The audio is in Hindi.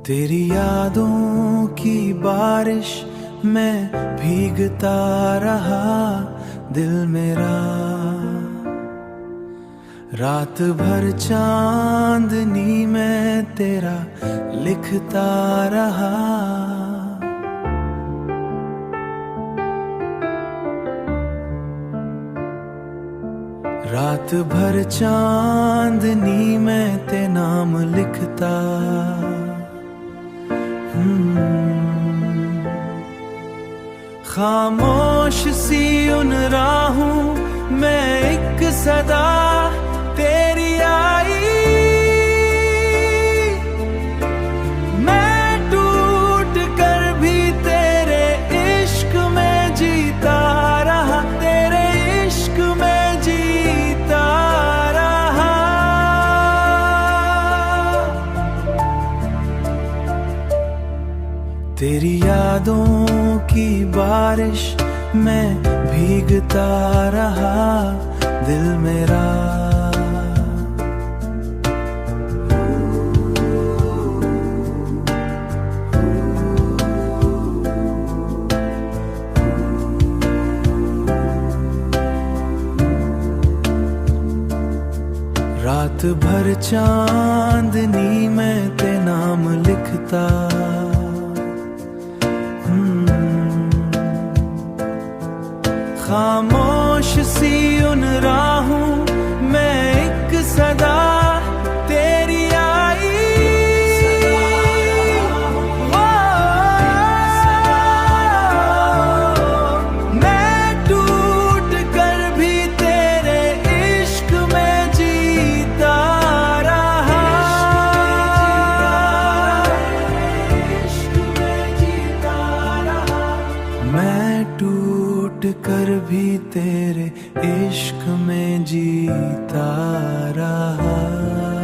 तेरी यादों की बारिश में भीगता रहा दिल मेरा। रात भर चांदनी में तेरा लिखता रहा। रात भर चांदनी में ते नाम लिखता। खामोश सी उन राहों में एक सदा तेरी आई। मैं टूट कर भी तेरे इश्क में जीता रहा, तेरे इश्क में जीता रहा। तेरी यादों की बारिश में भीगता रहा दिल मेरा। रात भर चांदनी में ते नाम लिखता। खामोश सी उन राहों में एक सदा तेरी आई। मैं टूट कर भी तेरे इश्क में जीता रहा। इश्क में जीता रहा। मैं टूट कर भी तेरे इश्क में जीता रहा।